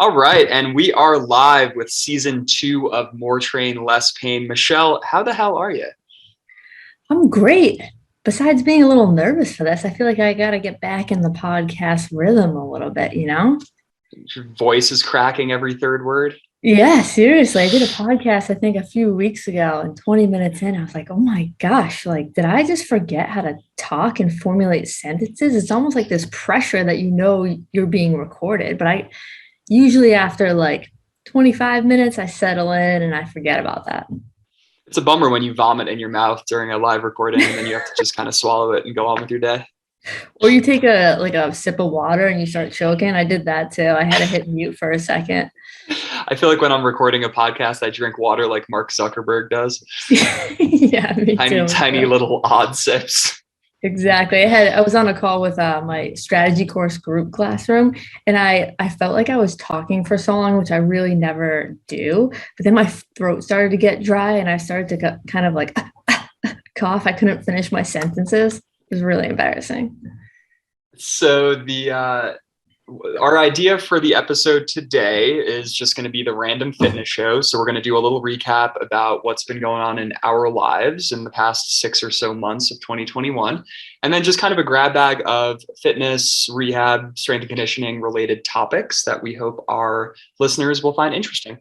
All right, and we are live with season 2 of More Train, Less Pain. Michelle, how the hell are you? I'm great. Besides being a little nervous for this, I feel like I got to get back in the podcast rhythm a little bit, you know? Your voice is cracking every third word. Yeah, seriously. I did a podcast, I think, a few weeks ago, and 20 minutes in, I was like, oh my gosh, like, did I just forget how to talk and formulate sentences? It's almost like this pressure that you know you're being recorded. But I usually, after like 25 minutes, I settle in and I forget about that. It's a bummer when you vomit in your mouth during a live recording and then you have to just kind of swallow it and go on with your day. Or you take a sip of water and you start choking. I did that too. I had to hit mute for a second. I feel like when I'm recording a podcast, I drink water like Mark Zuckerberg does. Yeah, me Tiny, too. tiny little odd sips. Exactly. I was on a call with my strategy course group classroom, and I felt like I was talking for so long, which I really never do. But then my throat started to get dry, and I started to kind of like cough. I couldn't finish my sentences. It was really embarrassing. So our idea for the episode today is just going to be the random fitness show. So we're going to do a little recap about what's been going on in our lives in the past 6 or so months of 2021, and then just kind of a grab bag of fitness, rehab, strength and conditioning related topics that we hope our listeners will find interesting.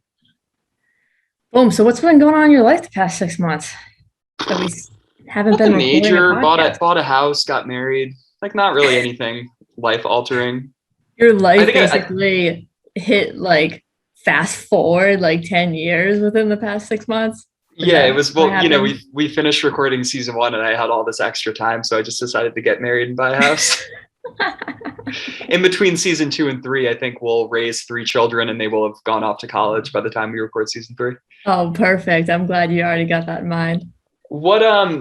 Boom. So what's been going on in your life the past 6 months that we haven't been Nothing recording a major. podcast? Bought a house, got married. Like not really anything life altering. Your I life think basically hit like fast forward like 10 years within the past 6 months. Is Yeah, it that was, what well, happened? we finished recording season 1 and I had all this extra time, so I just decided to get married and buy a house. In between season 2 and 3, I think we'll raise 3 children and they will have gone off to college by the time we record season 3. Oh, perfect. I'm glad you already got that in mind.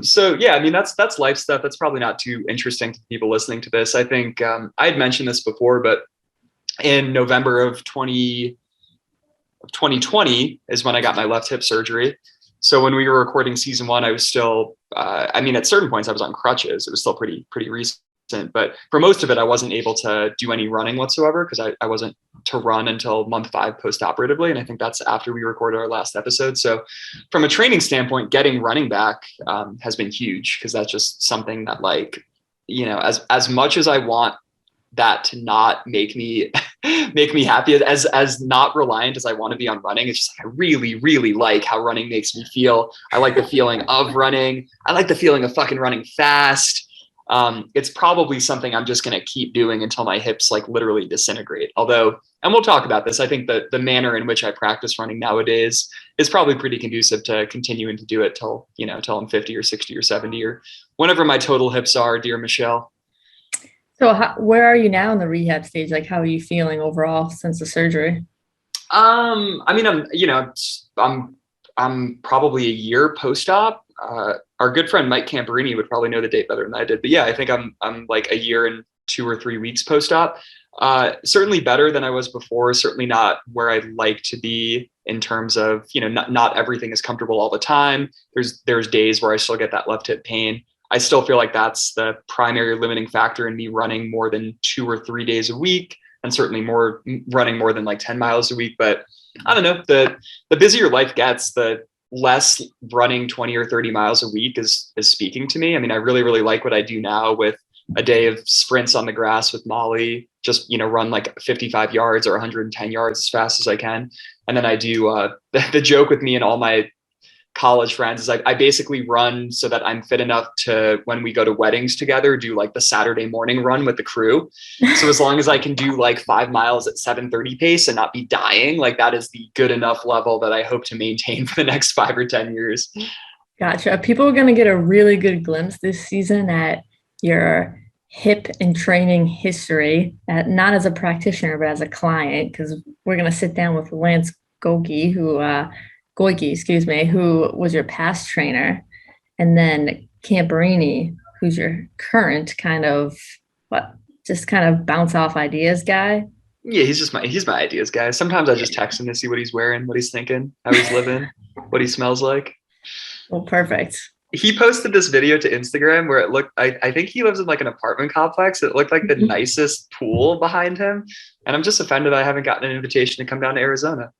So yeah, I mean that's life stuff. That's probably not too interesting to people listening to this. I think I had mentioned this before, but in November of 2020 is when I got my left hip surgery. So when we were recording season 1, I was still, at certain points I was on crutches. It was still pretty recent, but for most of it, I wasn't able to do any running whatsoever because I wasn't to run until month 5 post-operatively. And I think that's after we recorded our last episode. So from a training standpoint, getting running back has been huge because that's just something that as much as I want that to not make me happy, as not reliant as I want to be on running. It's just I really like how running makes me feel. I like the feeling of running. I like the feeling of fucking running fast. It's probably something I'm just going to keep doing until my hips like literally disintegrate. Although, and we'll talk about this, I think that the manner in which I practice running nowadays is probably pretty conducive to continuing to do it till I'm 50 or 60 or 70 or whenever my total hips are, dear Michelle. So where are you now in the rehab stage? Like, how are you feeling overall since the surgery? I'm probably a year post-op. Our good friend Mike Camperini would probably know the date better than I did, but yeah, I think I'm like a year and 2 or 3 weeks post-op. Certainly better than I was before. Certainly not where I'd like to be in terms of not everything is comfortable all the time. There's days where I still get that left hip pain. I still feel like that's the primary limiting factor in me running more than 2 or 3 days a week, and certainly running more than like 10 miles a week. But I don't know, the busier life gets, the less running 20 or 30 miles a week is speaking to me. I mean, I really like what I do now with a day of sprints on the grass with Molly, just, run like 55 yards or 110 yards as fast as I can. And then I do the joke with me and all my college friends is I basically run so that I'm fit enough to, when we go to weddings together, do like the Saturday morning run with the crew. So as long as I can do like 5 miles at 7:30 pace and not be dying, like that is the good enough level that I hope to maintain for the next 5 or 10 years. Gotcha. People are going to get a really good glimpse this season at your hip and training history, not as a practitioner, but as a client, because we're going to sit down with Lance Goki, who was your past trainer, and then Camperini, who's your current kind of bounce off ideas guy. Yeah, he's my ideas guy. Sometimes I just text him to see what he's wearing, what he's thinking, how he's living, what he smells like. Well, perfect. he posted this video to Instagram where it looked, I think he lives in like an apartment complex. It looked like the nicest pool behind him. And I'm just offended I haven't gotten an invitation to come down to Arizona.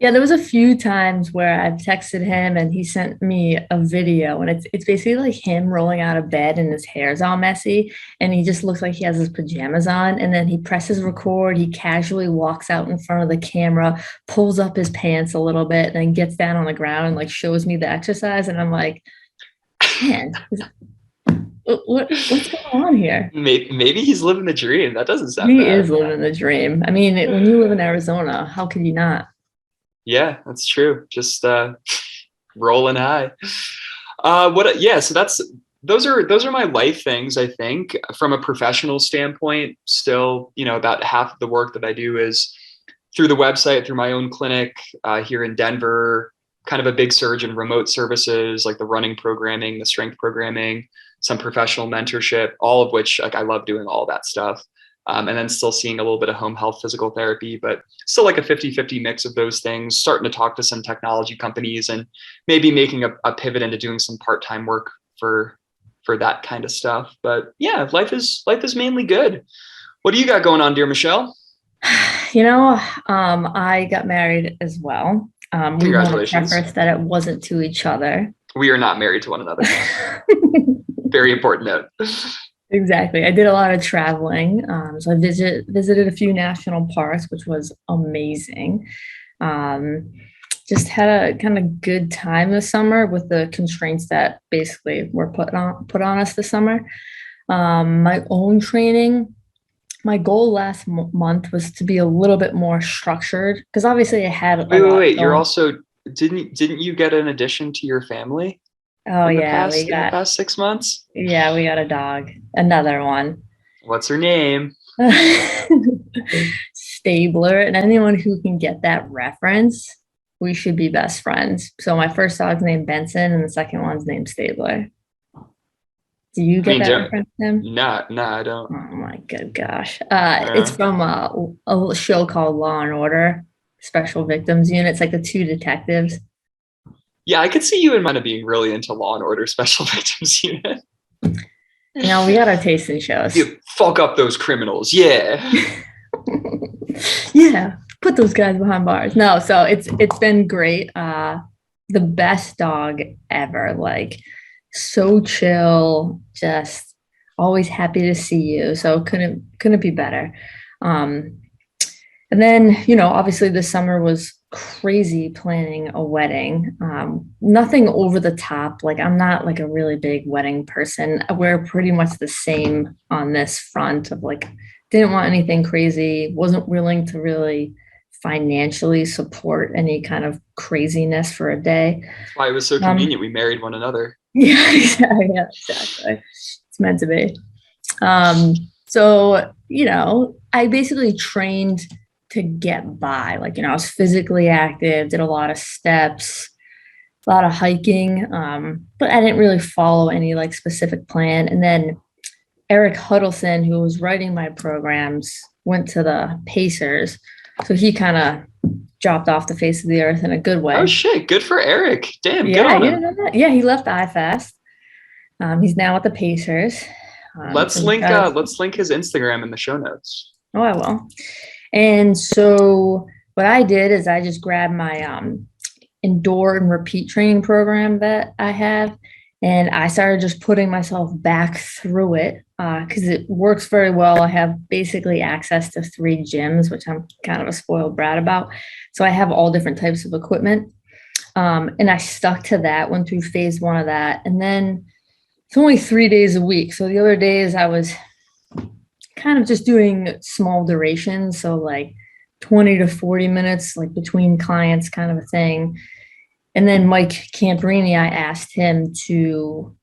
Yeah, there was a few times where I've texted him and he sent me a video, and it's basically like him rolling out of bed and his hair's all messy and he just looks like he has his pajamas on, and then he presses record, he casually walks out in front of the camera, pulls up his pants a little bit, and then gets down on the ground and like shows me the exercise, and I'm like, man, what's going on here? Maybe he's living the dream. That doesn't sound He bad. is living the dream. I mean, when you live in Arizona, how can you not? Yeah, that's true. Just rolling high. So those are my life things. I think from a professional standpoint, still, about half of the work that I do is through the website, through my own clinic here in Denver. Kind of a big surge in remote services like the running programming, the strength programming, some professional mentorship, all of which like I love doing all that stuff. And then still seeing a little bit of home health physical therapy, but still like a 50-50 mix of those things, starting to talk to some technology companies and maybe making a pivot into doing some part-time work for that kind of stuff. But yeah, life is mainly good. What do you got going on, dear Michelle? I got married as well. We want to Congratulations. preface that it wasn't to each other. We are not married to one another. Very important note. Exactly. I did a lot of traveling. So I visited a few national parks, which was amazing. Just had a kind of good time this summer with the constraints that basically were put on us this summer. My own training, my goal last month was to be a little bit more structured because obviously I had wait. You're also didn't you get an addition to your family? Oh in the yeah, past 6 months? Yeah, we got a dog, another one. What's her name? Stabler, and anyone who can get that reference, we should be best friends. So my first dog's named Benson, and the second one's named Stabler. Do you get that reference, Tim? No, I don't. Oh my good gosh. It's from a show called Law and Order, Special Victims Unit. It's like the two detectives. Yeah, I could see you in mind of being really into Law and Order Special Victims Unit. We got our taste in shows. You fuck up those criminals, yeah. Yeah, put those guys behind bars. No, so it's been great. The best dog ever. Like so chill, just always happy to see you. So couldn't be better. And then, obviously this summer was crazy planning a wedding. Nothing over the top. Like I'm not like a really big wedding person. We're pretty much the same on this front of like, didn't want anything crazy, wasn't willing to really financially support any kind of craziness for a day. That's why it was so convenient. We married one another. Yeah, exactly. It's meant to be. So, I basically trained to get by. Like, I was physically active, did a lot of steps, a lot of hiking, but I didn't really follow any like specific plan. And then Eric Huddleston, who was writing my programs, went to the Pacers. So he kind of dropped off the face of the earth in a good way. Oh shit, good for Eric. Damn, yeah, good on him. You know that? Yeah, he left IFAST. He's now at the Pacers. Let's link his Instagram in the show notes. Oh, I will. And so what I did is I just grabbed my endure and repeat training program that I have, and I started just putting myself back through it because it works very well. I have basically access to 3 gyms, which I'm kind of a spoiled brat about. So I have all different types of equipment. And I stuck to that, went through phase 1 of that. And then it's only 3 days a week. So the other days I was kind of just doing small durations. So like 20 to 40 minutes, like between clients kind of a thing. And then Mike Camperini, I asked him to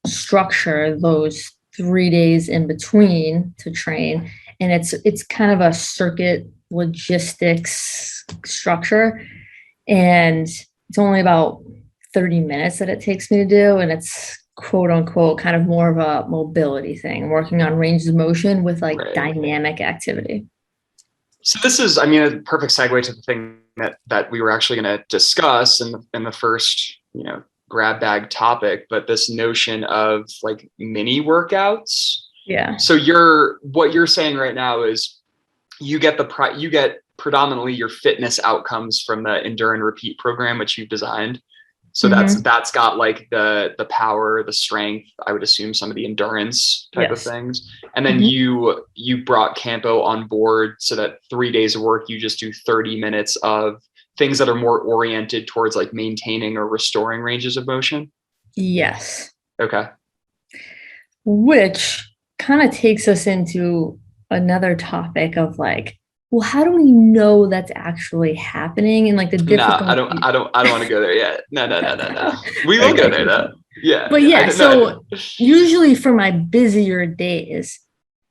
structure those 3 days in between to train. And it's kind of a circuit logistics structure. And it's only about 30 minutes that it takes me to do. And it's quote unquote kind of more of a mobility thing, working on ranges of motion with like dynamic activity. So this is, a perfect segue to the thing that we were actually going to discuss in the first, grab bag topic, but this notion of like mini workouts. Yeah. So what you're saying right now is you get predominantly your fitness outcomes from the Endure and Repeat program, which you've designed. So that's got like the power, the strength, I would assume some of the endurance type of things. And then you brought Campo on board so that 3 days of work, you just do 30 minutes of things that are more oriented towards like maintaining or restoring ranges of motion. Yes. Okay. Which kind of takes us into another topic of like, well, how do we know that's actually happening? And like the difficulty. No, I don't want to go there yet. No. We will go there though. Yeah. But yeah, so usually for my busier days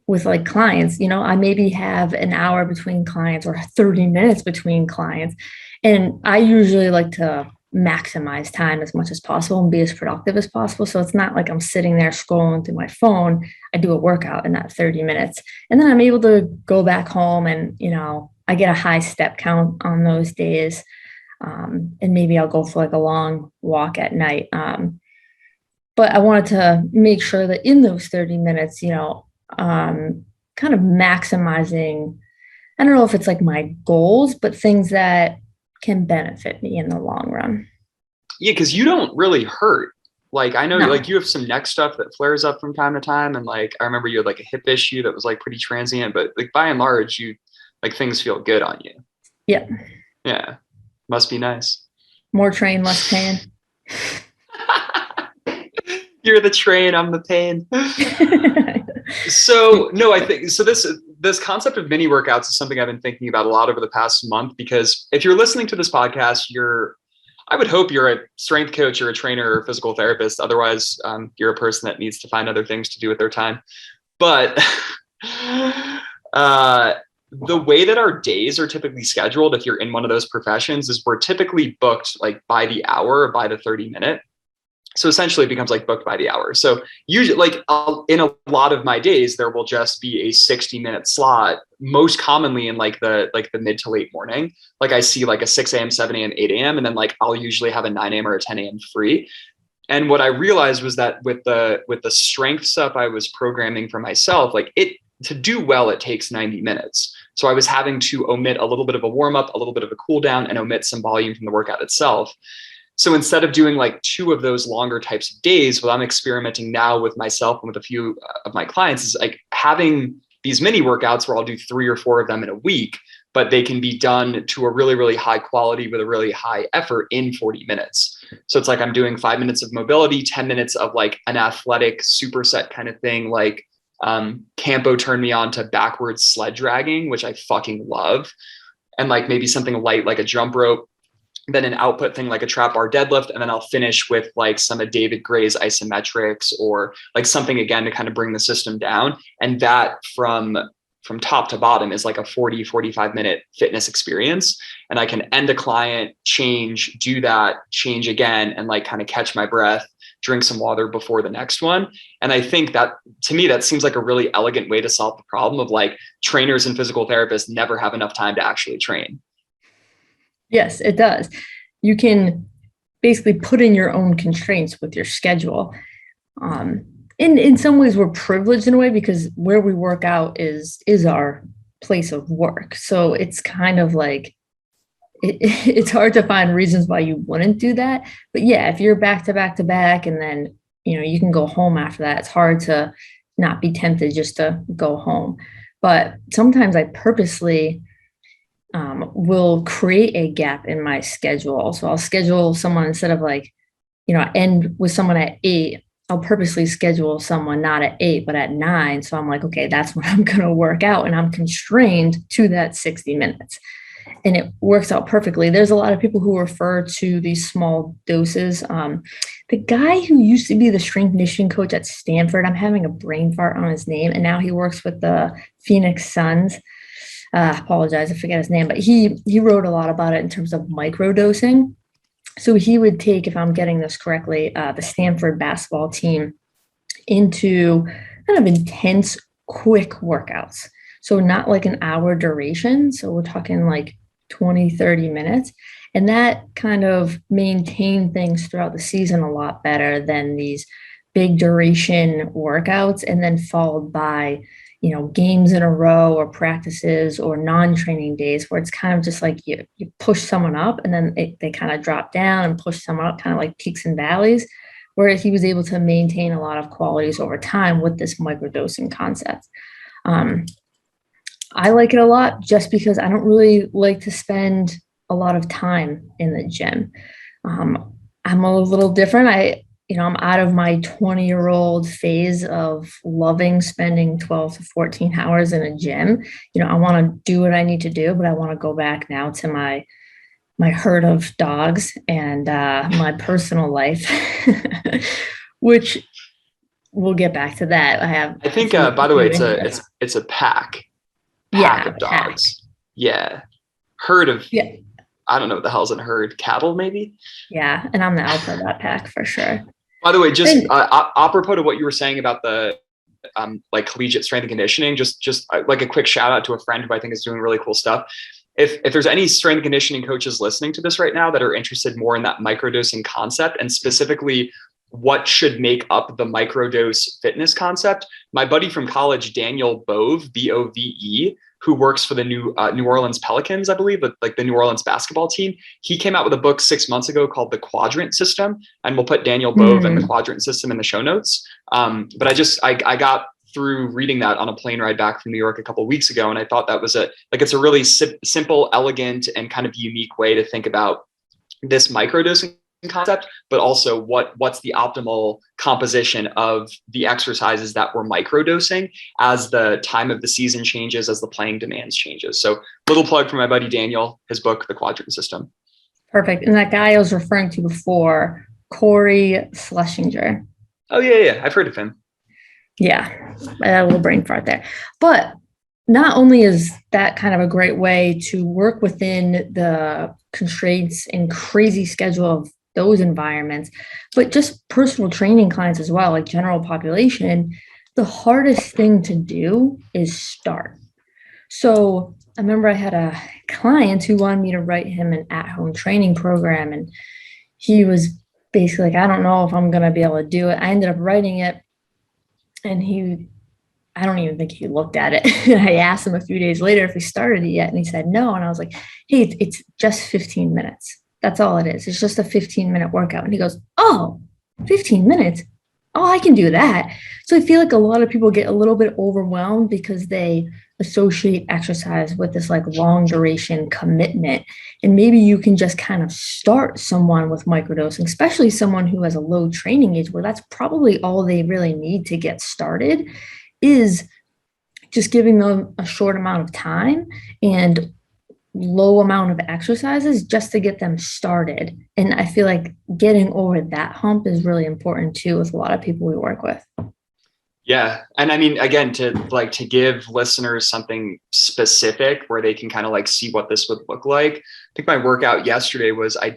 with like clients, you know, I maybe have an hour between clients or 30 minutes between clients. And I usually like to maximize time as much as possible and be as productive as possible. So it's not like I'm sitting there scrolling through my phone. I do a workout in that 30 minutes. And then I'm able to go back home and, you know, I get a high step count on those days. And maybe I'll go for like a long walk at night. But I wanted to make sure that in those 30 minutes, you know, kind of maximizing, I don't know if it's like my goals, but things that can benefit me in the long run. Yeah, because you don't really hurt. Like I know like you have some neck stuff that flares up from time to time. And like I remember you had like a hip issue that was like pretty transient, but like by and large, you like things feel good on you. Yeah. Yeah. Must be nice. More train, less pain. You're the train, I'm the pain. So no, I think so. This concept of mini workouts is something I've been thinking about a lot over the past month, because if you're listening to this podcast, I would hope you're a strength coach or a trainer or a physical therapist. Otherwise, you're a person that needs to find other things to do with their time. But the way that our days are typically scheduled, if you're in one of those professions, is we're typically booked like by the hour or by the 30-minute. So essentially it becomes like booked by the hour. So usually like in a lot of my days, there will just be a 60-minute slot, most commonly in like the mid to late morning. Like I see like a 6 a.m., 7 a.m., 8 a.m. And then like I'll usually have a 9 a.m. or a 10 a.m. free. And what I realized was that with the strength stuff I was programming for myself, like to do well, it takes 90 minutes. So I was having to omit a little bit of a warm up, a little bit of a cool down, and omit some volume from the workout itself. So instead of doing like 2 of those longer types of days, what I'm experimenting now with myself and with a few of my clients is like having these mini workouts where I'll do 3 or 4 of them in a week, but they can be done to a really, really high quality with a really high effort in 40 minutes. So it's like I'm doing 5 minutes of mobility, 10 minutes of like an athletic superset kind of thing. Like Campo turned me on to backwards sled dragging, which I fucking love. And like maybe something light like a jump rope, then an output thing like a trap bar deadlift. And then I'll finish with like some of David Gray's isometrics or like something again to kind of bring the system down. And that from top to bottom is like a 45 minute fitness experience. And I can end a client, change, do that, change again, and like kind of catch my breath, drink some water before the next one. And I think that to me, that seems like a really elegant way to solve the problem of like trainers and physical therapists never have enough time to actually train. Yes, it does. You can basically put in your own constraints with your schedule. In some ways, we're privileged in a way because where we work out is our place of work. So it's kind of like it's hard to find reasons why you wouldn't do that. But yeah, if you're back to back to back, and then you can go home after that, it's hard to not be tempted just to go home. But sometimes I purposely will create a gap in my schedule. So I'll schedule someone instead of like, end with someone at 8, I'll purposely schedule someone not at 8, but at 9. So I'm like, okay, that's when I'm going to work out, and I'm constrained to that 60 minutes. And it works out perfectly. There's a lot of people who refer to these small doses. The guy who used to be the strength conditioning coach at Stanford, I'm having a brain fart on his name, and now he works with the Phoenix Suns. Apologize, I forget his name, but he wrote a lot about it in terms of microdosing. So he would take, if I'm getting this correctly, the Stanford basketball team into kind of intense, quick workouts. So not like an hour duration. So we're talking like 20, 30 minutes. And that kind of maintained things throughout the season a lot better than these big duration workouts and then followed by, games in a row or practices or non-training days where it's kind of just like you push someone up and then they kind of drop down and push someone up, kind of like peaks and valleys, whereas he was able to maintain a lot of qualities over time with this microdosing concept. I like it a lot just because I don't really like to spend a lot of time in the gym. I'm a little different. I'm out of my 20-year-old phase of loving spending 12 to 14 hours in a gym. I want to do what I need to do, but I want to go back now to my herd of dogs and my personal life, which we'll get back to that. I think, by the way, it's a pack of dogs. Pack. Yeah. Herd of, yeah. I don't know what the hell's in herd, cattle maybe? Yeah. And I'm the alpha of that pack for sure. By the way, just apropos to what you were saying about the like collegiate strength and conditioning, just like a quick shout out to a friend who I think is doing really cool stuff. If there's any strength and conditioning coaches listening to this right now that are interested more in that microdosing concept and specifically what should make up the microdose fitness concept, my buddy from college, Daniel Bove, Bove, who works for the New Orleans Pelicans, I believe, but like the New Orleans basketball team, he came out with a book 6 months ago called The Quadrant System, and we'll put Daniel Bove and the Quadrant System in the show notes. But I got through reading that on a plane ride back from New York a couple of weeks ago, and I thought that was it's a really simple, elegant, and kind of unique way to think about this microdosing concept, but also what's the optimal composition of the exercises that we're microdosing as the time of the season changes, as the playing demands changes. So little plug for my buddy Daniel, his book, The Quadrant System. Perfect. And that guy I was referring to before, Corey Schlesinger. Oh yeah. I've heard of him. Yeah, a little brain fart there. But not only is that kind of a great way to work within the constraints and crazy schedule of those environments, but just personal training clients as well, like general population, the hardest thing to do is start. So I remember I had a client who wanted me to write him an at-home training program, and he was basically like, I don't know if I'm going to be able to do it. I ended up writing it, and I don't even think he looked at it. I asked him a few days later if he started it yet, and he said no. And I was like, hey, it's just 15 minutes. That's all it is. It's just a 15-minute workout. And he goes, oh, 15 minutes? Oh, I can do that. So I feel like a lot of people get a little bit overwhelmed because they associate exercise with this like long duration commitment. And maybe you can just kind of start someone with microdosing, especially someone who has a low training age, where that's probably all they really need to get started, is just giving them a short amount of time and low amount of exercises just to get them started. And I feel like getting over that hump is really important too with a lot of people we work with. Yeah. And I mean, again, to give listeners something specific where they can kind of like see what this would look like. I think my workout yesterday was I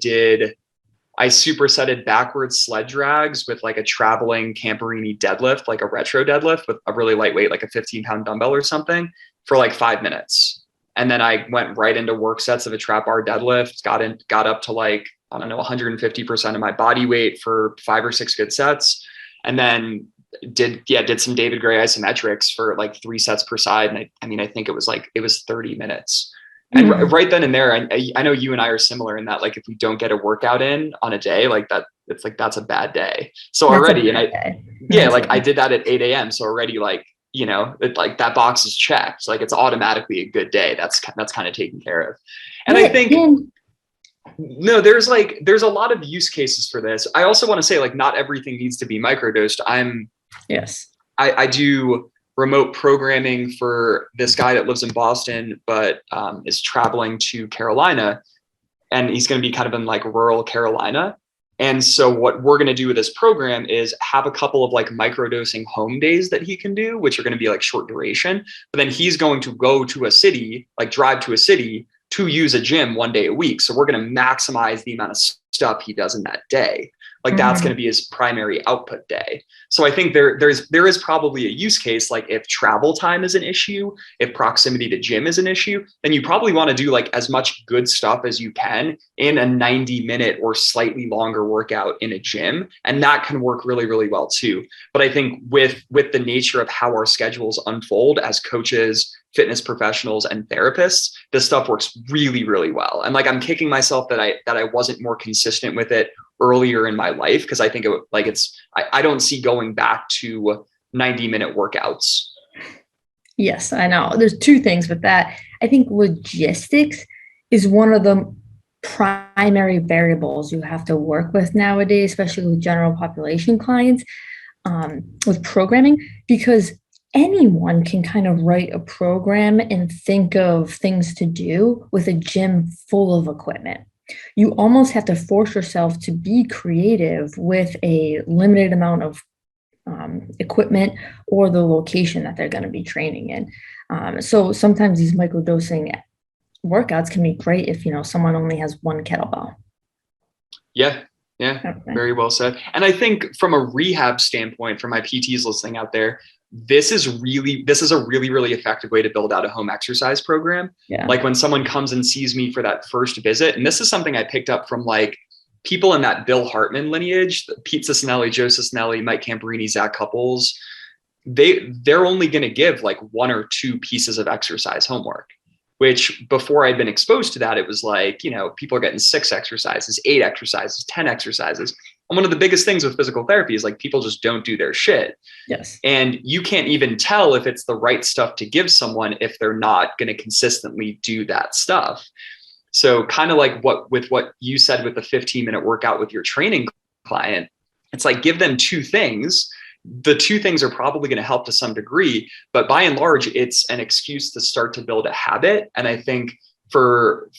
supersetted backwards sled drags with like a traveling Camperini deadlift, like a retro deadlift with a really lightweight, like a 15-pound dumbbell or something, for like 5 minutes. And then I went right into work sets of a trap bar deadlift, got up to like, I don't know, 150% of my body weight for 5 or 6 good sets. And then did some David Gray isometrics for like 3 sets per side. And I think it was 30 minutes. And right then and there, I know you and I are similar in that, like, if we don't get a workout in on a day like that, it's like, that's a bad day. So already, I did that at 8 a.m. So already, like, like that box is checked. Like, it's automatically a good day. That's kind of taken care of. And I think, no, there's a lot of use cases for this. I also want to say, like, not everything needs to be microdosed. I do remote programming for this guy that lives in Boston, but is traveling to Carolina, and he's going to be kind of in like rural Carolina. And so what we're going to do with this program is have a couple of like microdosing home days that he can do, which are going to be like short duration, but then he's going to go to a city, like drive to a city to use a gym 1 day a week. So we're going to maximize the amount of stuff he does in that day. Like that's going to be his primary output day. So I think there is probably a use case, like if travel time is an issue, if proximity to gym is an issue, then you probably want to do like as much good stuff as you can in a 90-minute or slightly longer workout in a gym. And that can work really, really well too. But I think with the nature of how our schedules unfold as coaches, fitness professionals, and therapists, this stuff works really, really well. And like, I'm kicking myself that I wasn't more consistent with it earlier in my life, because I think I don't see going back to 90-minute workouts. Yes, I know. There's two things with that. I think logistics is one of the primary variables you have to work with nowadays, especially with general population clients, with programming, because anyone can kind of write a program and think of things to do with a gym full of equipment. You almost have to force yourself to be creative with a limited amount of equipment or the location that they're going to be training in. So sometimes these microdosing workouts can be great if, someone only has one kettlebell. Yeah. Okay. Very well said. And I think from a rehab standpoint, for my PTs listening out there, this is a really, really effective way to build out a home exercise program. Yeah. Like when someone comes and sees me for that first visit, and this is something I picked up from like people in that Bill Hartman lineage, Pete Cicinelli, Joe Cicinelli, Mike Camperini, Zach Couples, they're only going to give like one or two pieces of exercise homework, which before I'd been exposed to that, it was like, people are getting 6 exercises, 8 exercises, 10 exercises. And one of the biggest things with physical therapy is like people just don't do their shit. Yes. And you can't even tell if it's the right stuff to give someone if they're not going to consistently do that stuff. So kind of like what you said with the 15-minute workout with your training client, it's like give them 2 things. The 2 things are probably going to help to some degree, but by and large, it's an excuse to start to build a habit. And I think for,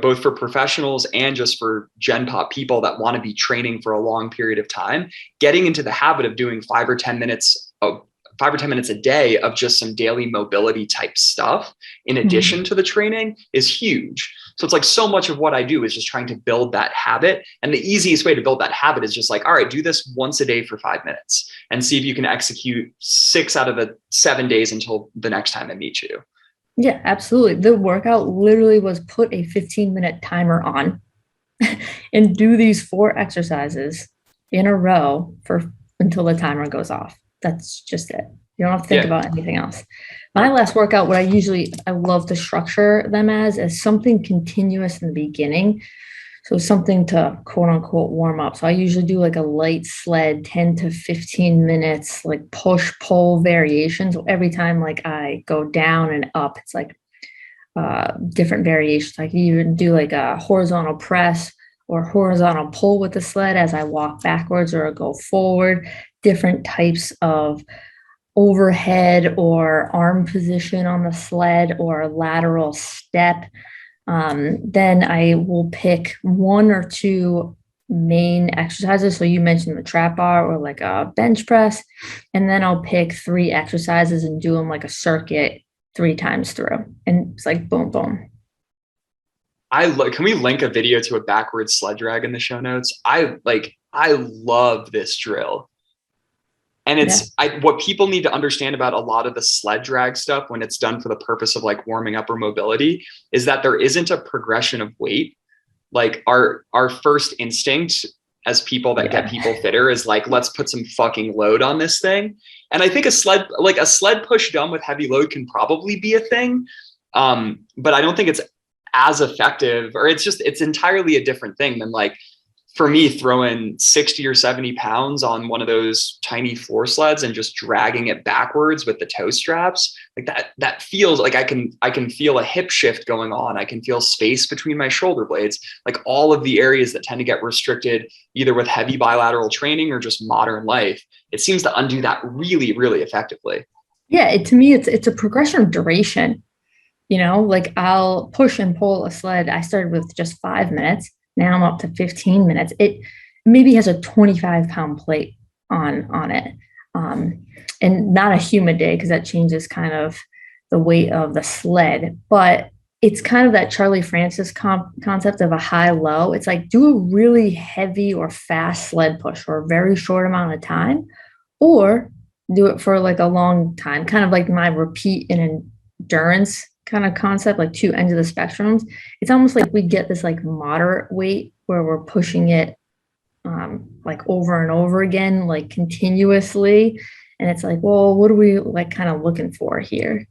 both for professionals and just for Gen Pop people that want to be training for a long period of time, getting into the habit of doing 5 or 10 minutes a day of just some daily mobility type stuff in addition to the training is huge. So it's like so much of what I do is just trying to build that habit. And the easiest way to build that habit is just like, all right, do this once a day for 5 minutes and see if you can execute 6 out of the 7 days until the next time I meet you. Yeah, absolutely. The workout literally was put a 15-minute timer on and do these 4 exercises in a row until the timer goes off. That's just it. You don't have to think about anything else. My last workout, what I love to structure them as something continuous in the beginning. So something to quote unquote warm up. So I usually do like a light sled, 10 to 15 minutes, like push pull variations. So every time like I go down and up, it's like different variations. I can even do like a horizontal press or horizontal pull with the sled as I walk backwards or go forward, different types of overhead or arm position on the sled or lateral step. Then I will pick 1 or 2 main exercises. So you mentioned the trap bar or like a bench press, and then I'll pick 3 exercises and do them like a circuit 3 times through. And it's like boom, boom. Can we link a video to a backwards sled drag in the show notes? I love this drill. And it's what people need to understand about a lot of the sled drag stuff when it's done for the purpose of like warming up or mobility is that there isn't a progression of weight. Like our first instinct as people that get people fitter is like, let's put some fucking load on this thing. And I think a sled push done with heavy load can probably be a thing. But I don't think it's as effective, or it's entirely a different thing than like, for me, throwing 60 or 70 pounds on one of those tiny floor sleds and just dragging it backwards with the toe straps, like that feels like I can feel a hip shift going on. I can feel space between my shoulder blades, like all of the areas that tend to get restricted either with heavy bilateral training or just modern life. It seems to undo that really, really effectively. Yeah, to me, it's a progression of duration. Like I'll push and pull a sled. I started with just 5 minutes. Now I'm up to 15 minutes. It maybe has a 25-pound plate on it. And not a humid day because that changes kind of the weight of the sled. But it's kind of that Charlie Francis concept of a high low. It's like do a really heavy or fast sled push for a very short amount of time, or do it for like a long time, kind of like my repeat and endurance kind of concept, like two ends of the spectrums. It's almost like we get this like moderate weight where we're pushing it like over and over again, like continuously. And it's like, well, what are we like kind of looking for here?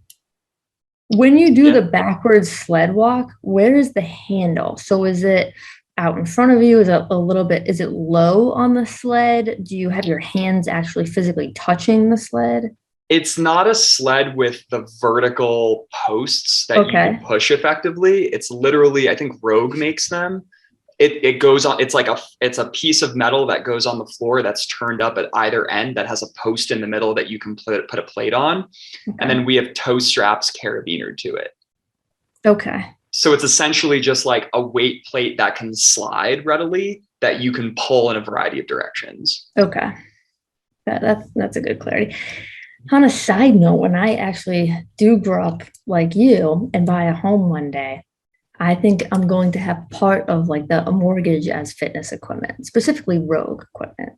When you do the backwards sled walk, where is the handle? So is it out in front of you? Is it a little bit, is it low on the sled? Do you have your hands actually physically touching the sled? It's not a sled with the vertical posts that you can push effectively. It's literally, I think Rogue makes them. It goes on, it's a piece of metal that goes on the floor that's turned up at either end that has a post in the middle that you can put a plate on. Okay. And then we have toe straps carabinered to it. Okay. So it's essentially just like a weight plate that can slide readily that you can pull in a variety of directions. Okay. That's a good clarity. On a side note, when I actually do grow up like you and buy a home one day, I think I'm going to have part of like a mortgage as fitness equipment, specifically Rogue equipment.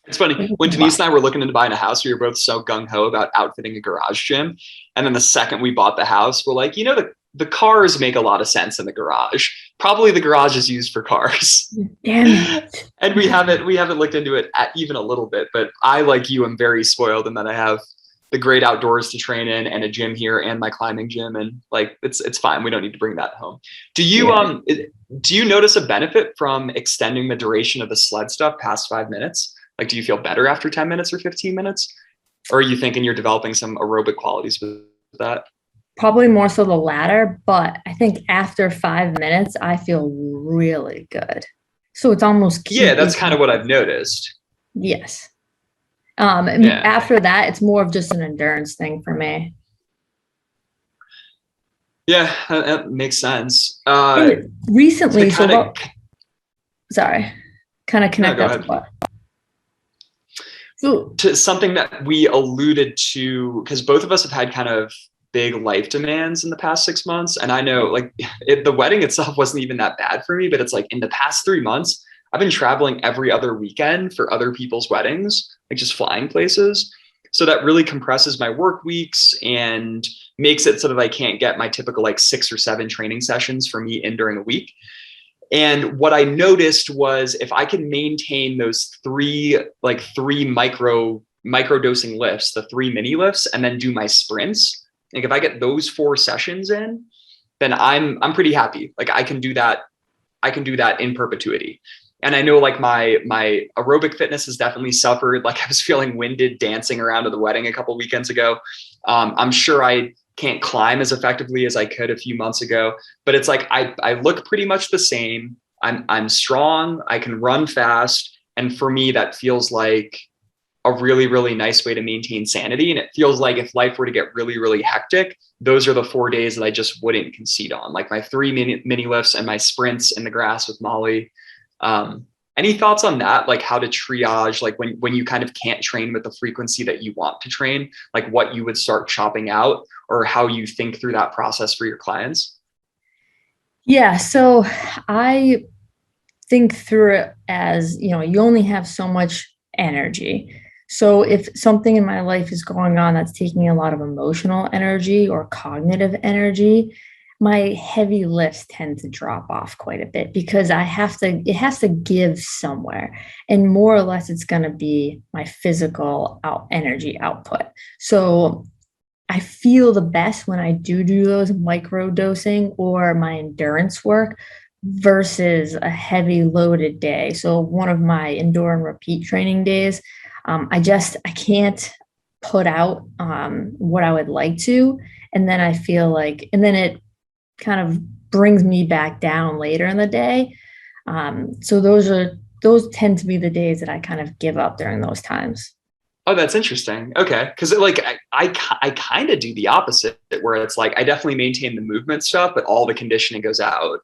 It's funny. When Denise and I were looking into buying a house, we were both so gung-ho about outfitting a garage gym. And then the second we bought the house, we're like, the cars make a lot of sense in the garage. Probably the garage is used for cars. Damn it. And we haven't looked into it even a little bit, but I, like you, am very spoiled in that I have the great outdoors to train in and a gym here and my climbing gym. And like, it's fine. We don't need to bring that home. Do you notice a benefit from extending the duration of the sled stuff past 5 minutes? Like, do you feel better after 10 minutes or 15 minutes? Or are you thinking you're developing some aerobic qualities with that? Probably more so the latter, but I think after 5 minutes, I feel really good. So it's almost. Yeah, that's kind of what I've noticed. Yes. After that, it's more of just an endurance thing for me. Yeah, that makes sense. Recently, sorry, kind of connect that to what? So, to something that we alluded to, because both of us have had kind of big life demands in the past 6 months. And I know like the wedding itself wasn't even that bad for me, but it's like in the past 3 months, I've been traveling every other weekend for other people's weddings, like just flying places. So that really compresses my work weeks and makes it so that I can't get my typical like 6 or 7 training sessions for me in during a week. And what I noticed was if I can maintain those three micro dosing lifts, the 3 mini lifts, and then do my sprints, like if I get those 4 sessions in, then I'm pretty happy. Like I can do that in perpetuity. And I know like my aerobic fitness has definitely suffered. Like I was feeling winded dancing around at the wedding a couple weekends ago. I'm sure I can't climb as effectively as I could a few months ago, but it's like I look pretty much the same. I'm strong. I can run fast, and for me, that feels like a really, really nice way to maintain sanity. And it feels like if life were to get really, really hectic, those are the 4 days that I just wouldn't concede on, like my 3 mini lifts and my sprints in the grass with Molly. Any thoughts on that? Like how to triage, like when you kind of can't train with the frequency that you want to train, like what you would start chopping out or how you think through that process for your clients? Yeah. So I think through it as, you only have so much energy. So if something in my life is going on that's taking a lot of emotional energy or cognitive energy, my heavy lifts tend to drop off quite a bit because it has to give somewhere. And more or less, it's going to be my physical energy output. So I feel the best when I do those micro dosing or my endurance work versus a heavy loaded day. So one of my endure and repeat training days, I can't put out what I would like to. And then I feel like, and then it kind of brings me back down later in the day. So those tend to be the days that I kind of give up during those times. Oh, that's interesting. Okay. Cause like I kind of do the opposite where it's like, I definitely maintain the movement stuff, but all the conditioning goes out.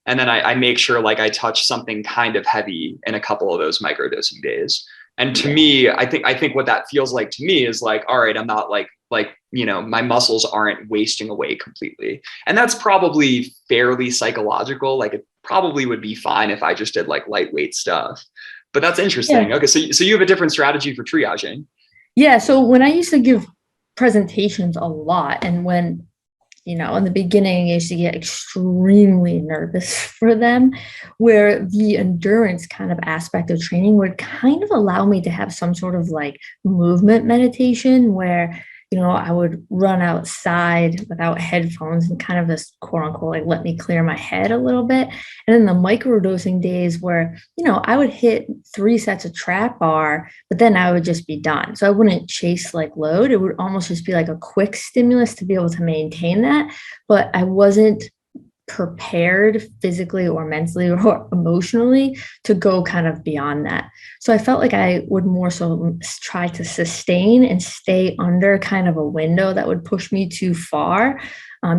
And then I make sure like I touch something kind of heavy in a couple of those microdosing days. And to me, I think what that feels like to me is like, all right, I'm not my muscles aren't wasting away completely. And that's probably fairly psychological. Like it probably would be fine if I just did like lightweight stuff. But that's Yeah. interesting. Okay, so you have a different strategy for triaging. Yeah. So when I used to give presentations a lot, and when, in the beginning, I used to get extremely nervous for them, where the endurance kind of aspect of training would kind of allow me to have some sort of like movement meditation where, I would run outside without headphones and kind of this quote unquote, like, let me clear my head a little bit. And then the microdosing days where, I would hit 3 sets of trap bar, but then I would just be done. So I wouldn't chase like load. It would almost just be like a quick stimulus to be able to maintain that. But I wasn't prepared physically or mentally or emotionally to go kind of beyond that. So I felt like I would more so try to sustain and stay under kind of a window that would push me too far,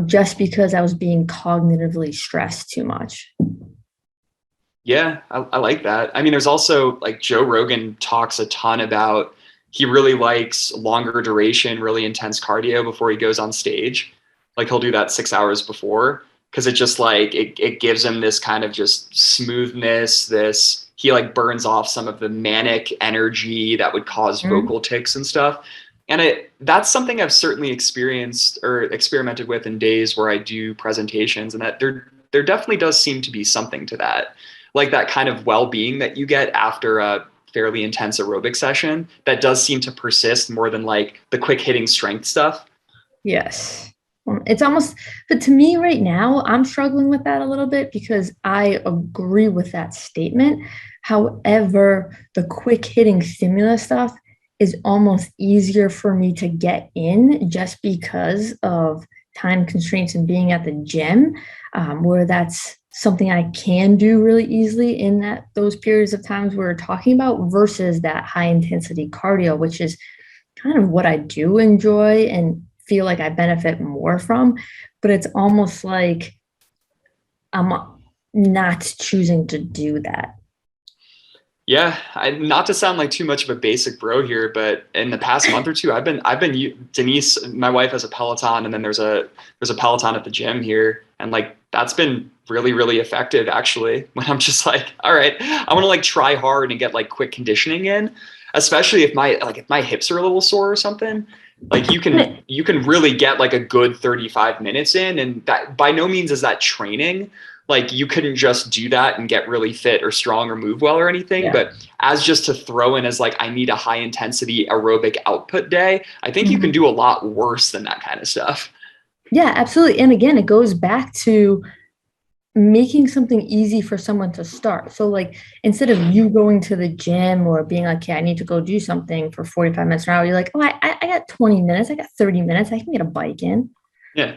just because I was being cognitively stressed too much. Yeah, I like that. I mean, there's also like Joe Rogan talks a ton about he really likes longer duration, really intense cardio before he goes on stage. Like he'll do that 6 hours before because it just like it gives him this kind of just smoothness, this he like burns off some of the manic energy that would cause Mhm. vocal tics and stuff. And that's something I've certainly experienced or experimented with in days where I do presentations, and that there definitely does seem to be something to that, like that kind of well-being that you get after a fairly intense aerobic session that does seem to persist more than like the quick hitting strength stuff. Yes. It's almost, but to me right now, I'm struggling with that a little bit because I agree with that statement. However, the quick hitting stimulus stuff is almost easier for me to get in just because of time constraints and being at the gym, where that's something I can do really easily in those periods of times we're talking about versus that high intensity cardio, which is kind of what I do enjoy and feel like I benefit more from. But it's almost like I'm not choosing to do that. Yeah, not to sound like too much of a basic bro here, but in the past month or two, I've been Denise, my wife has a Peloton, and then there's a Peloton at the gym here, and like that's been really really effective actually. When I'm just like, all right, I want to like try hard and get like quick conditioning in, especially if my hips are a little sore or something. Like you can really get like a good 35 minutes in, and that by no means is that training. Like you couldn't just do that and get really fit or strong or move well or anything, Yeah. but as just to throw in as like I need a high intensity aerobic output day, I think you can Mhm. do a lot worse than that kind of stuff. Yeah, absolutely. And again, it goes back to making something easy for someone to start. So, like, instead of you going to the gym or being like, yeah, I need to go do something for 45 minutes an hour, you're like, oh, I got 20 minutes, I got 30 minutes, I can get a bike in. Yeah.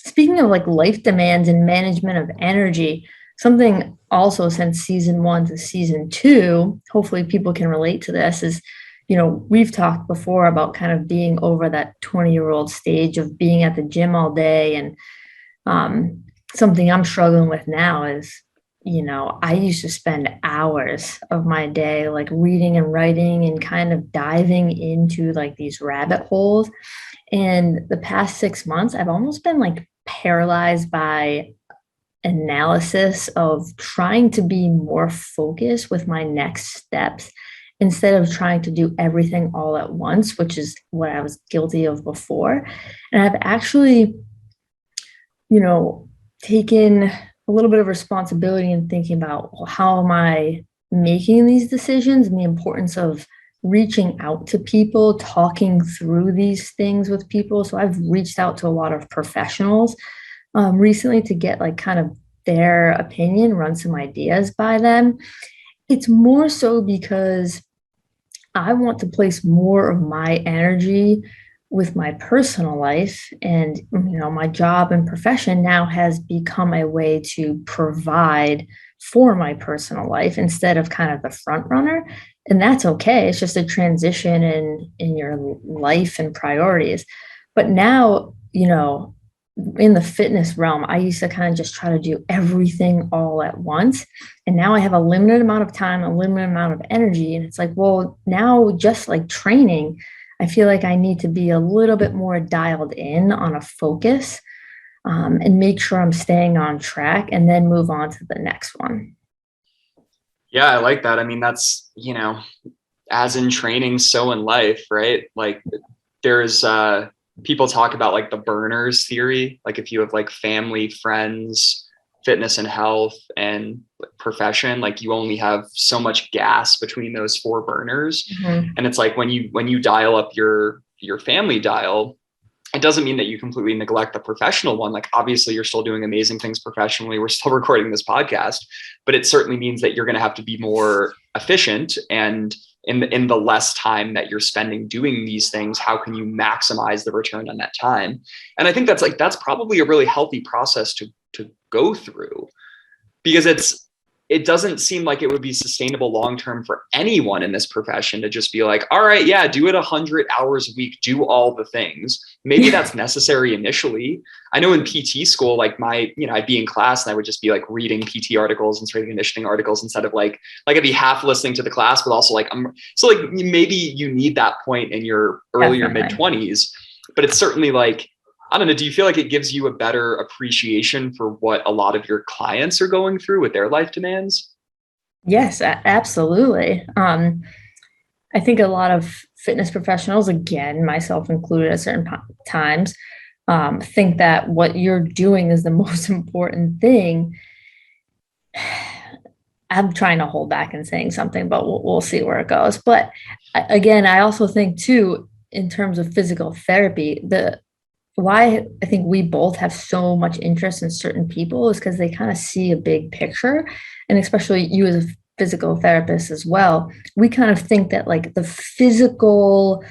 Speaking of like life demands and management of energy, something also since season one to season two, hopefully people can relate to this, is, we've talked before about kind of being over that 20-year-old stage of being at the gym all day. And something I'm struggling with now is, I used to spend hours of my day like reading and writing and kind of diving into like these rabbit holes. And the past 6 months, I've almost been like paralyzed by analysis of trying to be more focused with my next steps instead of trying to do everything all at once, which is what I was guilty of before. And I've actually, you know, taken a little bit of responsibility in thinking about, well, how am I making these decisions and the importance of reaching out to people, talking through these things with people. So I've reached out to a lot of professionals recently to get like kind of their opinion, run some ideas by them. It's more so because I want to place more of my energy with my personal life. And, my job and profession now has become a way to provide for my personal life instead of kind of the front runner. And that's okay. It's just a transition in your life and priorities. But now, in the fitness realm, I used to kind of just try to do everything all at once. And now I have a limited amount of time, a limited amount of energy. And it's like, well, now just like training, I feel like I need to be a little bit more dialed in on a focus, and make sure I'm staying on track and then move on to the next one. Yeah, I like that. I mean, that's, as in training, so in life, right? Like there's people talk about like the burners theory. Like if you have like family, friends, fitness and health, and profession, like you only have so much gas between those four burners. Mhm. And it's like when you dial up your family dial, it doesn't mean that you completely neglect the professional one. Like obviously you're still doing amazing things professionally. We're still recording this podcast, but it certainly means that you're going to have to be more efficient, and in the less time that you're spending doing these things, how can you maximize the return on that time? And I think that's probably a really healthy process to go through, because it doesn't seem like it would be sustainable long-term for anyone in this profession to just be like, all right, yeah, do it 100 hours a week, do all the things. Maybe that's necessary initially. I know in PT school, like I'd be in class and I would just be like reading PT articles and strength and conditioning articles instead of like I'd be half listening to the class, but also like, so like maybe you need that point in your earlier mid-20s, but it's certainly like, I don't know, do you feel like it gives you a better appreciation for what a lot of your clients are going through with their life demands? Yes, absolutely. I think a lot of fitness professionals, again, myself included at certain times, think that what you're doing is the most important thing. I'm trying to hold back and saying something, but we'll see where it goes. But again, I also think too, in terms of physical therapy, why I think we both have so much interest in certain people is because they kind of see a big picture. And especially you as a physical therapist as well, we kind of think that like the physical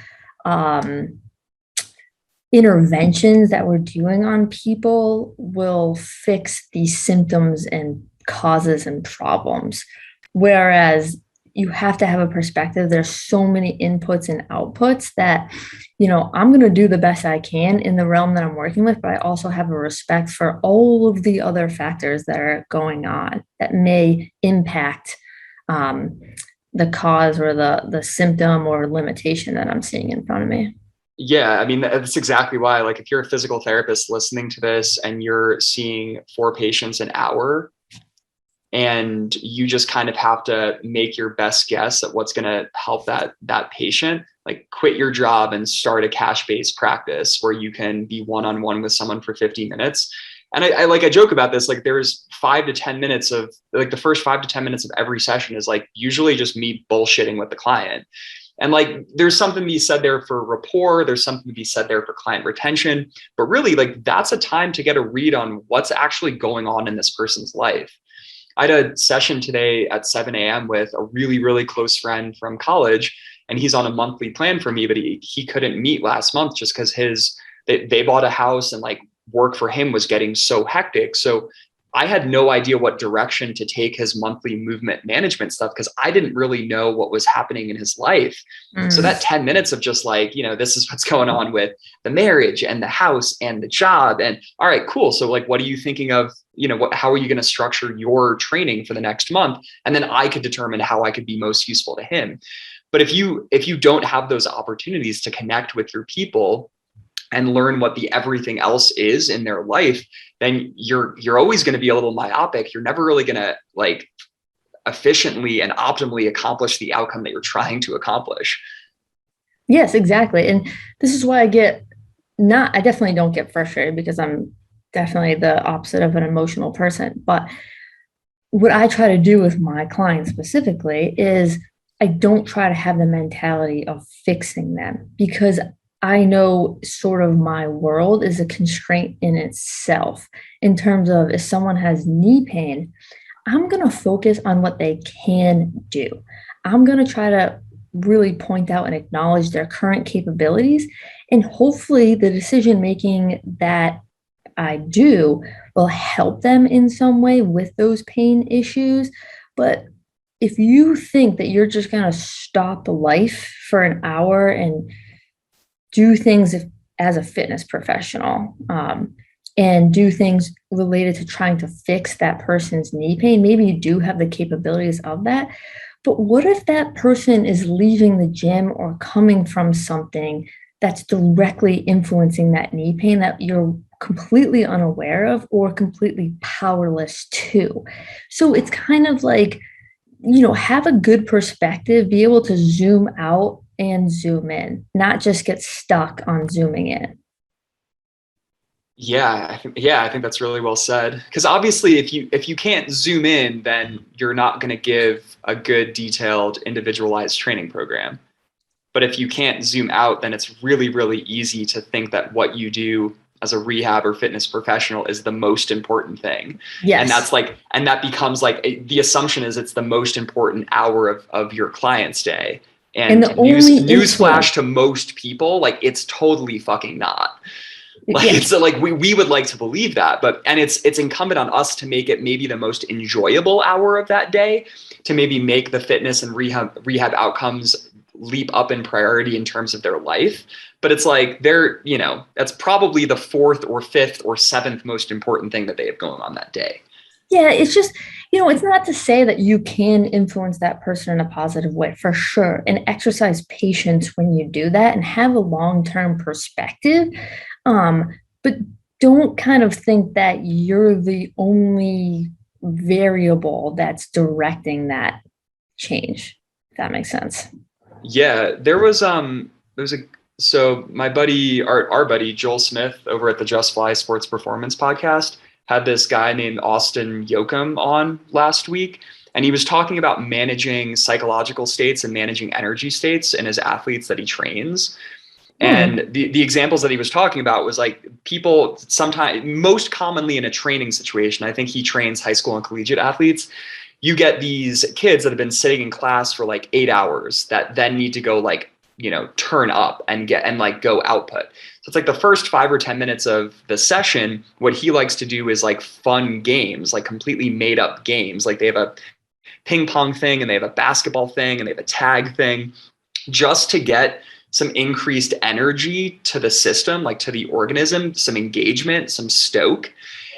interventions that we're doing on people will fix these symptoms and causes and problems. Whereas you have to have a perspective. There's so many inputs and outputs that, I'm going to do the best I can in the realm that I'm working with, but I also have a respect for all of the other factors that are going on that may impact the cause or the symptom or limitation that I'm seeing in front of me. Yeah, I mean, that's exactly why, like, if you're a physical therapist listening to this and you're seeing 4 patients an hour, and you just kind of have to make your best guess at what's going to help that patient, like quit your job and start a cash-based practice where you can be one-on-one with someone for 50 minutes. And I joke about this, like there's 5 to 10 minutes of like the first 5 to 10 minutes of every session is like usually just me bullshitting with the client. And like, there's something to be said there for rapport. There's something to be said there for client retention, but really like that's a time to get a read on what's actually going on in this person's life. I had a session today at 7 a.m. with a really, really close friend from college, and he's on a monthly plan for me, but he couldn't meet last month just because they bought a house and like work for him was getting so hectic. So I had no idea what direction to take his monthly movement management stuff because I didn't really know what was happening in his life. So that 10 minutes of just like, this is what's going on with the marriage and the house and the job. And all right, cool. So like, what are you thinking of, how are you going to structure your training for the next month? And then I could determine how I could be most useful to him. But if you don't have those opportunities to connect with your people and learn what the everything else is in their life, then you're always going to be a little myopic. You're never really going to like efficiently and optimally accomplish the outcome that you're trying to accomplish. Yes, exactly. And this is why I definitely don't get frustrated because I'm definitely the opposite of an emotional person. But what I try to do with my clients specifically is I don't try to have the mentality of fixing them because I know sort of my world is a constraint in itself in terms of if someone has knee pain, I'm going to focus on what they can do. I'm going to try to really point out and acknowledge their current capabilities. And hopefully the decision making that I do will help them in some way with those pain issues. But if you think that you're just going to stop life for an hour and do things as a fitness professional, and do things related to trying to fix that person's knee pain. Maybe you do have the capabilities of that. But what if that person is leaving the gym or coming from something that's directly influencing that knee pain that you're completely unaware of or completely powerless to? So it's kind of like, have a good perspective, be able to zoom out and zoom in, not just get stuck on zooming in. I think that's really well said. Because obviously, if you can't zoom in, then you're not going to give a good, detailed, individualized training program. But if you can't zoom out, then it's really, really easy to think that what you do as a rehab or fitness professional is the most important thing. Yes. And that becomes like the assumption is it's the most important hour of your client's day. And the only newsflash to most people, like it's totally fucking not. Like Yeah. it's like we would like to believe that, and it's incumbent on us to make it maybe the most enjoyable hour of that day, to maybe make the fitness and rehab outcomes leap up in priority in terms of their life. But it's like that's probably the fourth or fifth or seventh most important thing that they have going on that day. Yeah, it's just, it's not to say that you can influence that person in a positive way, for sure. And exercise patience when you do that and have a long-term perspective. But don't kind of think that you're the only variable that's directing that change, if that makes sense. Yeah, so my buddy, our buddy Joel Smith over at the Just Fly Sports Performance podcast had this guy named Austin Yoakum on last week, and he was talking about managing psychological states and managing energy states in his athletes that he trains. And the examples that he was talking about was like people sometimes, most commonly in a training situation, I think he trains high school and collegiate athletes. You get these kids that have been sitting in class for like 8 hours that then need to go like, turn up and go output. So it's like the first 5 or 10 minutes of the session, what he likes to do is like fun games, like completely made up games. Like they have a ping pong thing and they have a basketball thing and they have a tag thing, just to get some increased energy to the system, like to the organism, some engagement, some stoke.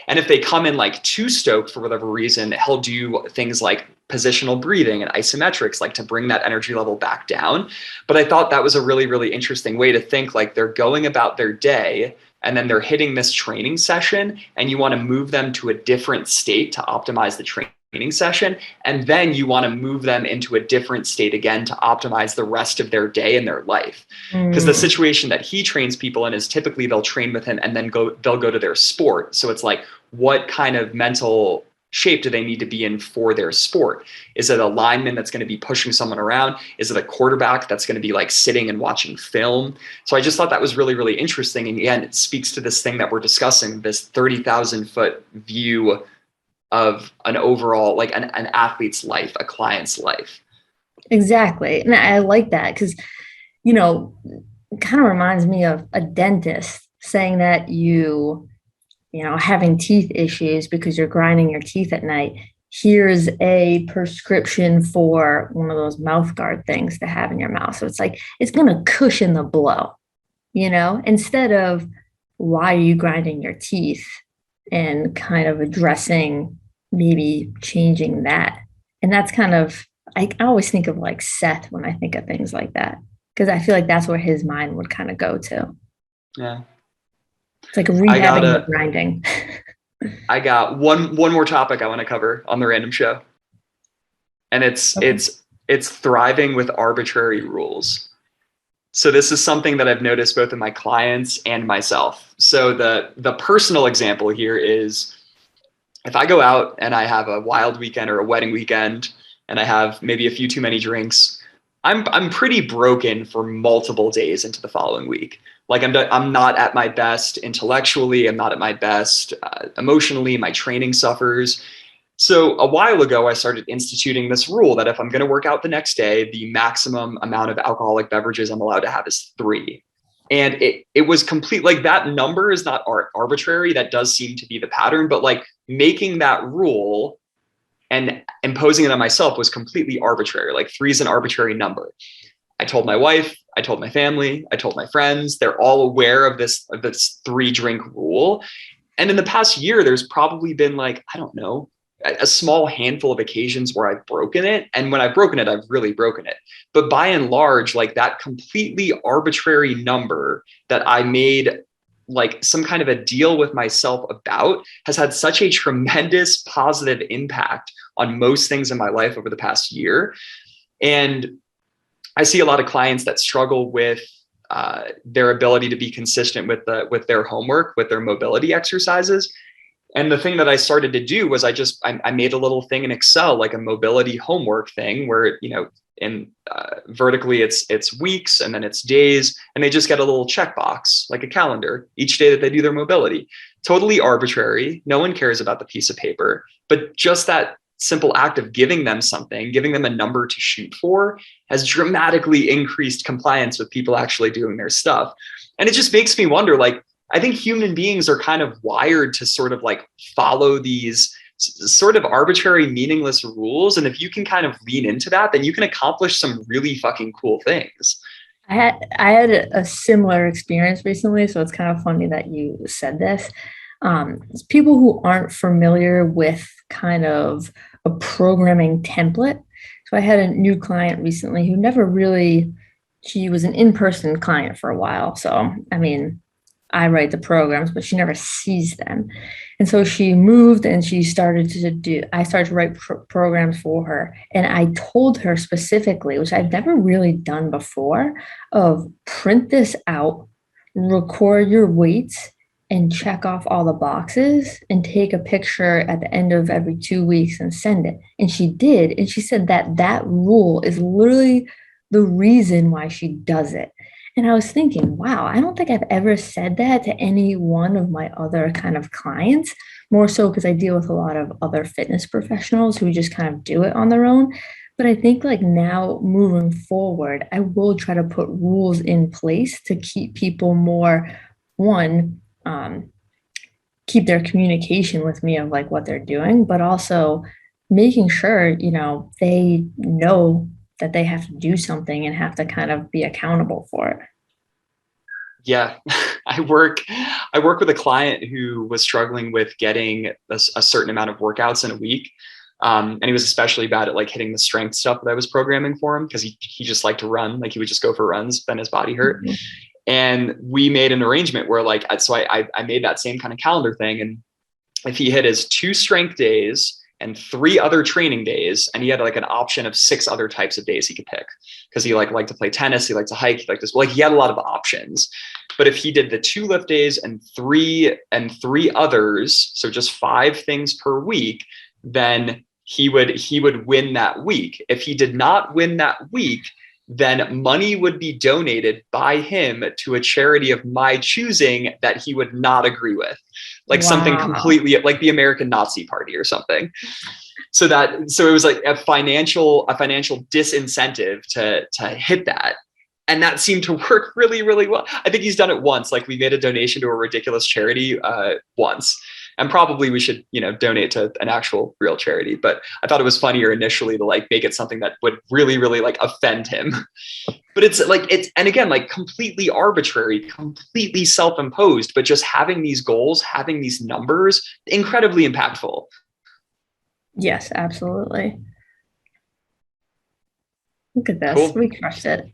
And if they come in like too stoked for whatever reason, he'll do things like positional breathing and isometrics, like to bring that energy level back down. But I thought that was a really, really interesting way to think, like they're going about their day and then they're hitting this training session and you want to move them to a different state to optimize the training session. And then you want to move them into a different state again to optimize the rest of their day and their life. Because the situation that he trains people in is typically they'll train with him and then they'll go to their sport. So it's like, what kind of mental shape do they need to be in for their sport? Is it a lineman that's going to be pushing someone around? Is it a quarterback that's going to be like sitting and watching film? So I just thought that was really, really interesting. And again, it speaks to this thing that we're discussing, this 30,000 foot view of an overall, like an athlete's life, a client's life. Exactly. And I like that because, it kind of reminds me of a dentist saying that having teeth issues because you're grinding your teeth at night. Here's a prescription for one of those mouth guard things to have in your mouth. So it's like, it's going to cushion the blow, instead of why are you grinding your teeth and kind of addressing maybe changing that. And that's kind of, I always think of like Seth when I think of things like that, because I feel like that's where his mind would kind of go to. Yeah. It's like rehabbing the grinding. I got one more topic I want to cover on the random show. And it's thriving with arbitrary rules. So this is something that I've noticed both in my clients and myself. So the personal example here is if I go out and I have a wild weekend or a wedding weekend and I have maybe a few too many drinks, I'm pretty broken for multiple days into the following week. Like I'm not at my best intellectually. I'm not at my best emotionally. My training suffers. So a while ago, I started instituting this rule that if I'm going to work out the next day, the maximum amount of alcoholic beverages I'm allowed to have is 3. And it was complete, like that number is not arbitrary. That does seem to be the pattern, but like making that rule and imposing it on myself was completely arbitrary. Like 3 is an arbitrary number. I told my wife, I told my family, I told my friends, they're all aware of this 3 drink rule. And in the past year, there's probably been like, I don't know, a small handful of occasions where I've broken it. And when I've broken it, I've really broken it. But by and large, like that completely arbitrary number that I made like some kind of a deal with myself about has had such a tremendous positive impact on most things in my life over the past year. And I see a lot of clients that struggle with their ability to be consistent with their homework, with their mobility exercises. And the thing that I started to do was I made a little thing in Excel, like a mobility homework thing where, in vertically it's weeks and then it's days, and they just get a little checkbox, like a calendar, each day that they do their mobility. Totally arbitrary. No one cares about the piece of paper, but just that simple act of giving them something, giving them a number to shoot for, has dramatically increased compliance with people actually doing their stuff. And it just makes me wonder, like, I think human beings are kind of wired to sort of like follow these sort of arbitrary, meaningless rules. And if you can kind of lean into that, then you can accomplish some really fucking cool things. I had a similar experience recently, so it's kind of funny that you said this. People who aren't familiar with kind of a programming template. So I had a new client recently who never really, she was an in-person client for a while. So, I mean, I write the programs, but she never sees them. And so she moved and I started to write programs for her. And I told her specifically, which I've never really done before, of print this out, record your weights, and check off all the boxes and take a picture at the end of every 2 weeks and send it. And she did. And she said that rule is literally the reason why she does it. And I was thinking, wow, I don't think I've ever said that to any one of my other kind of clients, more so because I deal with a lot of other fitness professionals who just kind of do it on their own. But I think like now moving forward, I will try to put rules in place to keep people more, keep their communication with me of like what they're doing, but also making sure, they know that they have to do something and have to kind of be accountable for it. Yeah, I work with a client who was struggling with getting a certain amount of workouts in a week. And he was especially bad at like hitting the strength stuff that I was programming for him because he just liked to run. Like he would just go for runs, then his body hurt. Mm-hmm. And we made an arrangement where like, so I made that same kind of calendar thing. And if he hit his 2 strength days and 3 other training days, and he had like an option of 6 other types of days he could pick because he liked to play tennis, he liked to hike, he liked this. Like he had a lot of options. But if he did the 2 lift days and three others, so just 5 things per week, then he would win that week. If he did not win that week, then money would be donated by him to a charity of my choosing that he would not agree with, like something completely like the American Nazi Party or something. So it was like a financial disincentive to hit that. And that seemed to work really, really well. I think he's done it once. Like we made a donation to a ridiculous charity once. And probably we should, donate to an actual real charity. But I thought it was funnier initially to like make it something that would really, really like offend him. But and again, like completely arbitrary, completely self-imposed, but just having these goals, having these numbers, incredibly impactful. Yes, absolutely. Look at this. Cool. We crushed it.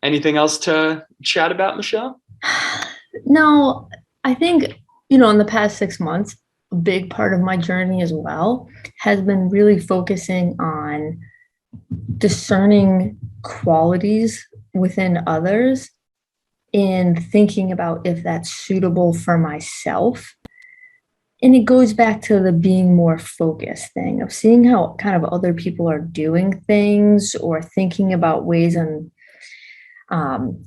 Anything else to chat about, Michelle? No, I think, in the past 6 months, a big part of my journey as well has been really focusing on discerning qualities within others and thinking about if that's suitable for myself. And it goes back to the being more focused thing of seeing how kind of other people are doing things or thinking about ways on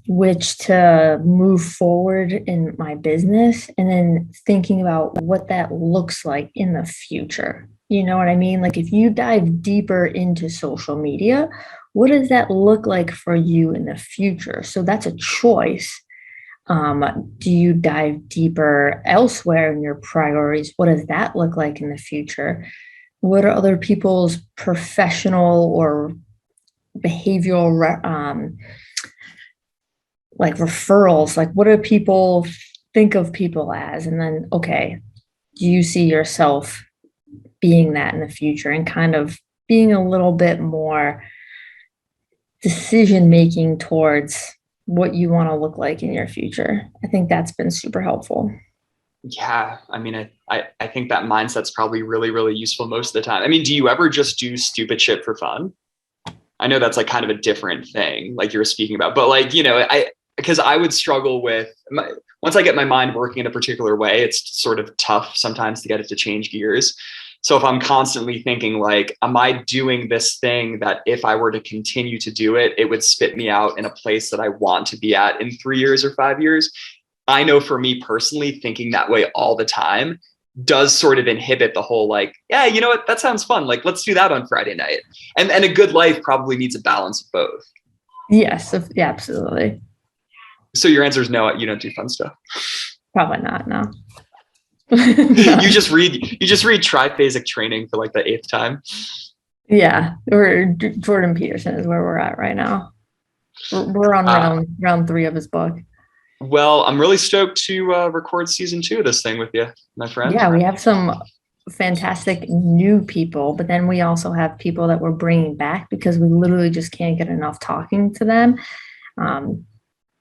which to move forward in my business, and then thinking about what that looks like in the future. You know what I mean? Like if you dive deeper into social media, what does that look like for you in the future? So that's a choice. Do you dive deeper elsewhere in your priorities? What does that look like in the future? What are other people's professional or behavioral like referrals? Like what are people think of people as, and then, okay, do you see yourself being that in the future, and kind of being a little bit more decision making towards what you want to look like in your future. I think that's been super helpful. Yeah. I mean, I think that mindset's probably really, really useful most of the time. I mean, do you ever just do stupid shit for fun? I know that's like kind of a different thing, like you were speaking about, but like, because I would struggle with once I get my mind working in a particular way, it's sort of tough sometimes to get it to change gears. So if I'm constantly thinking like, am I doing this thing that if I were to continue to do it, it would spit me out in a place that I want to be at in 3 years or 5 years? I know for me personally, thinking that way all the time does sort of inhibit the whole like, yeah, you know what, that sounds fun. Like, let's do that on Friday night. And a good life probably needs a balance of both. Yes, yeah, absolutely. So your answer is no, you don't do fun stuff. Probably not, no. You just read triphasic training for like the 8th time. Yeah, or Jordan Peterson is where we're at right now. We're on round 3 of his book. Well, I'm really stoked to record season 2 of this thing with you, my friend. Yeah, we have some fantastic new people, but then we also have people that we're bringing back because we literally just can't get enough talking to them. And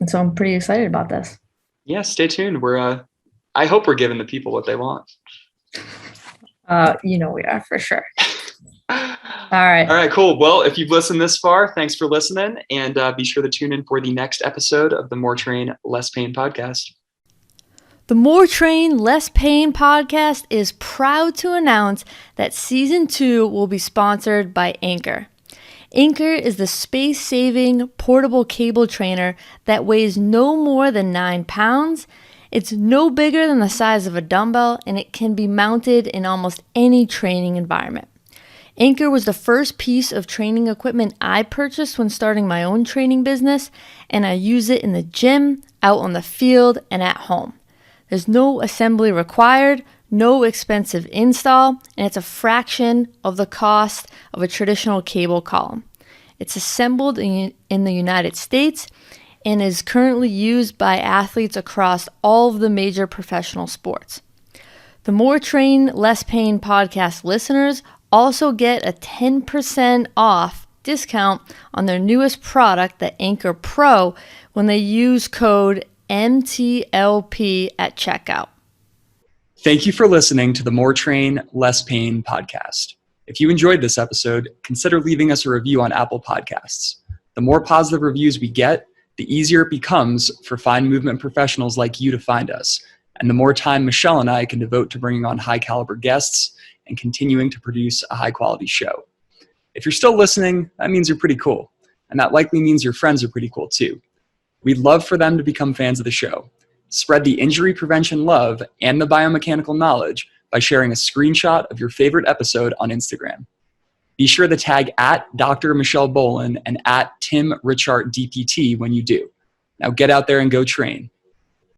so I'm pretty excited about this. Yeah, stay tuned. I hope we're giving the people what they want. We are for sure. All right, cool. Well, if you've listened this far, thanks for listening, and be sure to tune in for the next episode of the More Train, Less Pain podcast. The More Train, Less Pain podcast is proud to announce that season 2 will be sponsored by Anchor. Anchor is the space-saving portable cable trainer that weighs no more than 9 pounds. It's no bigger than the size of a dumbbell, and it can be mounted in almost any training environment. Anchor was the first piece of training equipment I purchased when starting my own training business, and I use it in the gym, out on the field, and at home. There's no assembly required, no expensive install, and it's a fraction of the cost of a traditional cable column. It's assembled in the United States and is currently used by athletes across all of the major professional sports. The More Train, Less Pain podcast listeners also get a 10% off discount on their newest product, the Anchor Pro, when they use code MTLP at checkout. Thank you for listening to the More Train, Less Pain podcast. If you enjoyed this episode, consider leaving us a review on Apple Podcasts. The more positive reviews we get, the easier it becomes for fine movement professionals like you to find us, and the more time Michelle and I can devote to bringing on high caliber guests and continuing to produce a high quality show. If you're still listening, that means you're pretty cool, and that likely means your friends are pretty cool too. We'd love for them to become fans of the show. Spread the injury prevention love and the biomechanical knowledge by sharing a screenshot of your favorite episode on Instagram. Be sure to tag at Dr. Michelle Boland and at Tim Richardt DPT when you do. Now get out there and go train.